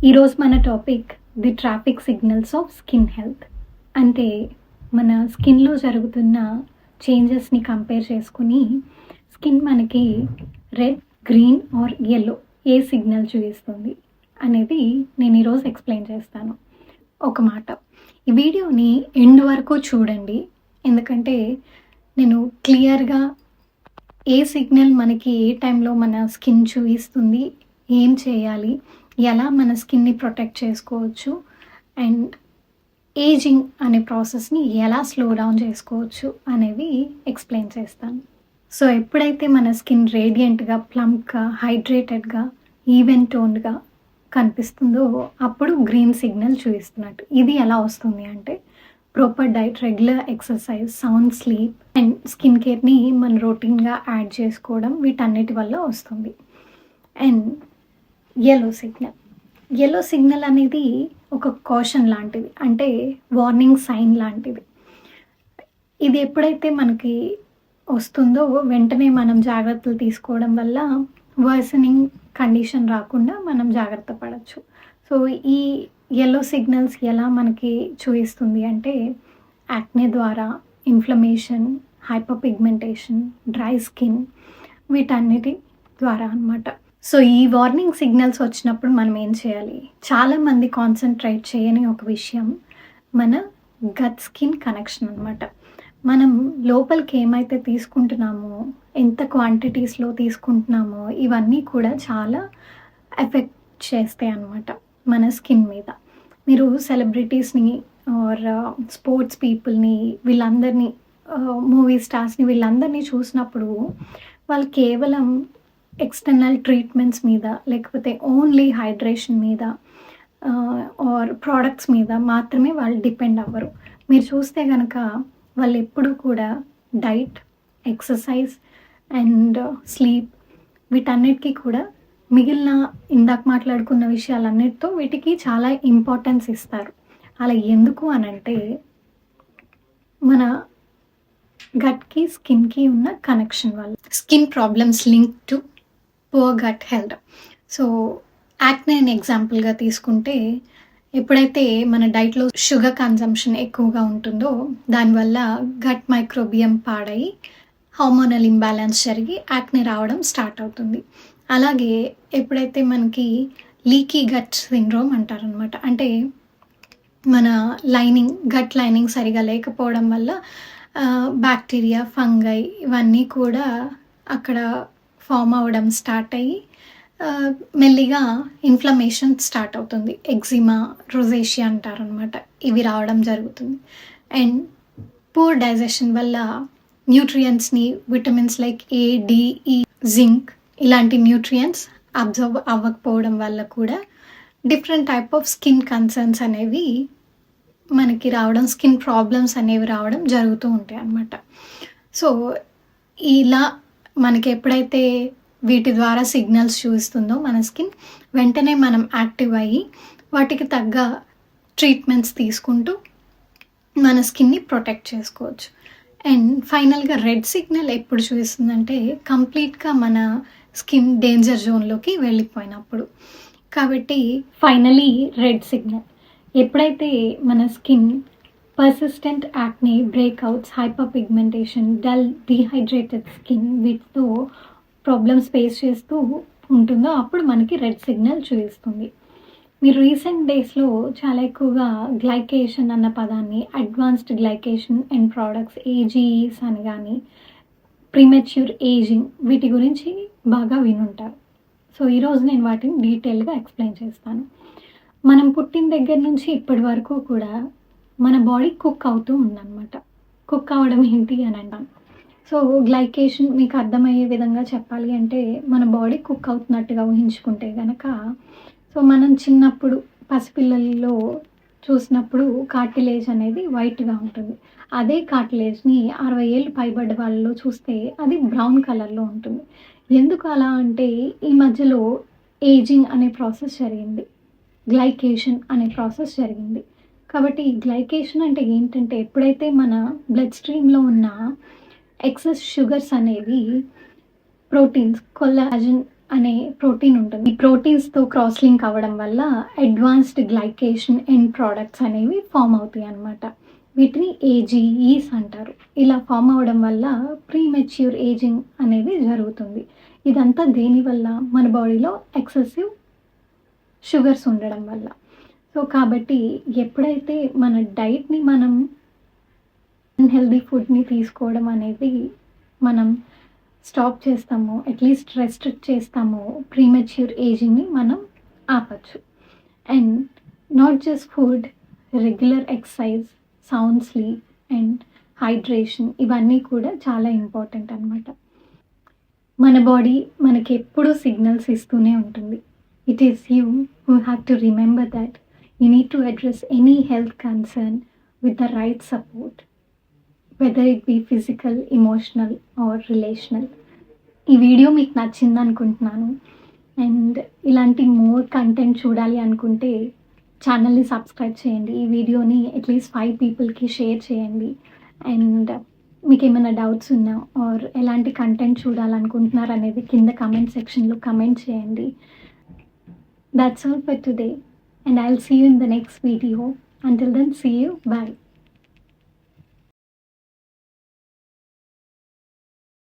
ఈరోజు మన topic the traffic signals of skin health. అంటే మన స్కిన్లో జరుగుతున్న చేంజెస్ని కంపేర్ చేసుకుని స్కిన్ మనకి red, green are yellow A signal చూపిస్తుంది అనేది నేను ఈరోజు ఎక్స్ప్లెయిన్ చేస్తాను. ఒక మాట, ఈ వీడియోని ఎండ్ వరకు చూడండి, ఎందుకంటే నేను క్లియర్గా ఏ సిగ్నల్ మనకి ఏ టైంలో మన స్కిన్ చూపిస్తుంది, ఏం చేయాలి, ఎలా మన స్కిన్ని ప్రొటెక్ట్ చేసుకోవచ్చు అండ్ ఏజింగ్ అనే ప్రాసెస్ని ఎలా స్లో డౌన్ చేసుకోవచ్చు అనేవి ఎక్స్ప్లెయిన్ చేస్తాను. సో ఎప్పుడైతే మన స్కిన్ రేడియంట్గా, ప్లంప్గా, హైడ్రేటెడ్గా, ఈవెన్ టోన్డ్గా కనిపిస్తుందో అప్పుడు గ్రీన్ సిగ్నల్ చూపిస్తున్నట్టు. ఇది ఎలా వస్తుంది అంటే proper diet, regular exercise, sound sleep and skin కేర్ని మన రొటీన్గా యాడ్ చేసుకోవడం, వీటన్నిటి వల్ల వస్తుంది. అండ్ ఎల్లో సిగ్నల్ అనేది ఒక కాషన్ లాంటిది, అంటే వార్నింగ్ సైన్ లాంటిది. ఇది ఎప్పుడైతే మనకి వస్తుందో వెంటనే మనం జాగ్రత్తలు తీసుకోవడం వల్ల వర్సనింగ్ కండిషన్ రాకుండా మనం జాగ్రత్త పడవచ్చు. సో ఈ ఎల్లో సిగ్నల్స్ ఎలా మనకి చూపిస్తుంది అంటే యాక్నే ద్వారా, inflammation, hyper pigmentation, dry skin, వీటన్నిటి ద్వారా అన్నమాట. సో ఈ వార్నింగ్ సిగ్నల్స్ వచ్చినప్పుడు మనం ఏం చేయాలి? చాలామంది కాన్సన్ట్రేట్ చేయని ఒక విషయం మన గట్ స్కిన్ కనెక్షన్ అన్నమాట. మనం లోపలికి ఏమైతే తీసుకుంటున్నామో, ఎంత క్వాంటిటీస్లో తీసుకుంటున్నామో, ఇవన్నీ కూడా చాలా ఎఫెక్ట్ చేస్తాయి అన్నమాట మన స్కిన్ మీద. మీరు సెలబ్రిటీస్ని ఆర్ స్పోర్ట్స్ పీపుల్ని, వీళ్ళందరినీ, మూవీ స్టార్స్ని, వీళ్ళందరినీ చూసినప్పుడు వాళ్ళు కేవలం ఎక్స్టర్నల్ ట్రీట్మెంట్స్ మీద, లేకపోతే ఓన్లీ హైడ్రేషన్ మీద ఆర్ ప్రోడక్ట్స్ మీద మాత్రమే వాళ్ళు డిపెండ్ అవ్వరు. మీరు చూస్తే కనుక వాళ్ళు ఎప్పుడూ కూడా డైట్, ఎక్సర్సైజ్ అండ్ స్లీప్, వీటన్నిటికీ కూడా మిగిలిన ఇందాక మాట్లాడుకున్న విషయాలన్నిటితో వీటికి చాలా ఇంపార్టెన్స్ ఇస్తారు. అలా ఎందుకు అనంటే మన గట్కి, స్కిన్కి ఉన్న కనెక్షన్ వల్ల. Skin problems link to poor gut health. So acne అనే ఎగ్జాంపుల్గా తీసుకుంటే, ఎప్పుడైతే మన డైట్లో షుగర్ కన్జంప్షన్ ఎక్కువగా ఉంటుందో దానివల్ల గట్ మైక్రోబియం పాడై హార్మోనల్ ఇంబ్యాలెన్స్ జరిగి యాక్నే రావడం స్టార్ట్ అవుతుంది. అలాగే ఎప్పుడైతే మనకి లీకీ గట్ సిండ్రోమ్ అంటారనమాట, అంటే మన గట్ లైనింగ్ సరిగా లేకపోవడం వల్ల బ్యాక్టీరియా, ఫంగై ఇవన్నీ కూడా అక్కడ ఫామ్ అవ్వడం స్టార్ట్ అయ్యి మెల్లిగా ఇన్ఫ్లమేషన్ స్టార్ట్ అవుతుంది. ఎగ్జిమా, రోజేషియా అంటారనమాట, ఇవి రావడం జరుగుతుంది. అండ్ పూర్ డైజెషన్ వల్ల న్యూట్రియంట్స్ని, విటమిన్స్ లైక్ ఏ, డి, ఈ, జింక్ ఇలాంటి న్యూట్రియంట్స్ అబ్జర్వ్ అవ్వకపోవడం వల్ల కూడా different type of skin concerns అనేవి మనకి రావడం, స్కిన్ ప్రాబ్లమ్స్ అనేవి రావడం జరుగుతూ ఉంటాయి అన్నమాట. సో ఇలా మనకి ఎప్పుడైతే వీటి ద్వారా సిగ్నల్స్ చూస్తుందో మన స్కిన్, వెంటనే మనం యాక్టివ్ అయ్యి వాటికి తగ్గ ట్రీట్మెంట్స్ తీసుకుంటూ మన స్కిన్ని ప్రొటెక్ట్ చేసుకోవచ్చు. అండ్ ఫైనల్గా రెడ్ సిగ్నల్ ఎప్పుడు చూపిస్తుందంటే కంప్లీట్గా మన స్కిన్ డేంజర్ జోన్లోకి వెళ్ళిపోయినప్పుడు. కాబట్టి ఫైనలీ రెడ్ సిగ్నల్ ఎప్పుడైతే మన skin persistent acne, breakouts, hyper pigmentation, dull, dehydrated skin వీటితో ప్రాబ్లమ్స్ ఫేస్ చేస్తూ ఉంటుందో అప్పుడు మనకి రెడ్ సిగ్నల్ చూపిస్తుంది. మీరు రీసెంట్ డేస్లో చాలా ఎక్కువగా గ్లైకేషన్ అన్న పదాన్ని, అడ్వాన్స్డ్ గ్లైకేషన్ అండ్ ప్రోడక్ట్స్, ఏజీఈస్ అని కానీ, ప్రీమెచ్యూర్ ఏజింగ్, వీటి గురించి బాగా వినుంటారు. సో ఈరోజు నేను వాటిని డీటెయిల్గా ఎక్స్ప్లెయిన్ చేస్తాను. మనం పుట్టిన దగ్గర నుంచి ఇప్పటి వరకు కూడా మన బాడీ కుక్ అవుతూ ఉందన్నమాట. కుక్ అవ్వడం ఏంటి అని అంటాం. సో గ్లైకేషన్ మీకు అర్థమయ్యే విధంగా చెప్పాలి అంటే, మన బాడీ కుక్ అవుతున్నట్టుగా ఊహించుకుంటే కనుక, సో మనం చిన్నప్పుడు పసిపిల్లల్లో చూసినప్పుడు కార్టిలేజ్ అనేది వైట్గా ఉంటుంది. అదే కార్టిలేజ్ని 60 ఏళ్ళు పైబడ్డ వాళ్ళలో చూస్తే అది బ్రౌన్ కలర్లో ఉంటుంది. ఎందుకు అలా అంటే ఈ మధ్యలో ఏజింగ్ అనే ప్రాసెస్ జరిగింది, గ్లైకేషన్ అనే ప్రాసెస్ జరిగింది. కాబట్టి ఈ గ్లైకేషన్ అంటే ఏంటంటే, ఎప్పుడైతే మన బ్లడ్ స్ట్రీమ్లో ఉన్న ఎక్సెస్ షుగర్స్ అనేవి ప్రోటీన్స్, కొల్లాజన్ అనే ప్రోటీన్ ఉంటుంది. ఈ ప్రోటీన్స్‌తో క్రాస్ లింక్ అవ్వడం వల్ల అడ్వాన్స్డ్ గ్లైకేషన్ ఎండ్ ప్రొడక్ట్స్ అనేవి ఫార్మ్ అవుతాయన్నమాట. వీటిని ఏజీఈస్ అంటారు. ఇలా ఫార్మ్ అవ్వడం వల్ల ప్రీమెచ్యూర్ ఏజింగ్ అనేది జరుగుతుంది. ఇదంతా దేనివల్ల? మన బాడీలో ఎక్సెసివ్ షుగర్స్ ఉండడం వల్ల. సో, కాబట్టి ఎప్పుడైతే మన డైట్‌ని మనం అన్‌హెల్తీ ఫుడ్‌ని తీసుకోవడం అనేది మనం స్టాప్ చేస్తామో, అట్‌లీస్ట్ రెస్ట్రిక్ట్ చేస్తామో, ప్రీమెచ్యూర్ ఏజింగ్‌ని మనం ఆపొచ్చు. And not just food, regular exercise, sound sleep and hydration ఇవన్నీ కూడా చాలా ఇంపార్టెంట్ అనమాట. మన బాడీ మనకెప్పుడూ సిగ్నల్స్ ఇస్తూనే ఉంటుంది. It is you who have to remember that you need to address any health concern with the right support. Whether it be physical, emotional or relational. ఈ video మీకు నచ్చిందనుకుంటున్నాను. అండ్ ఇలాంటి more content చూడాలి అనుకుంటే ఛానల్‌ని subscribe చేయండి. ఈ వీడియోని అట్‌లీస్ట్ 5 పీపుల్‌కి షేర్ చేయండి. అండ్ మీకేమైనా డౌట్స్ ఉన్నా ఆర్ ఎలాంటి కంటెంట్ చూడాలనుకుంటున్నారనేది కింద కామెంట్ సెక్షన్‌లో కామెంట్ చేయండి. That's all for today and I'll see you in the next video. Until then, see you. Bye.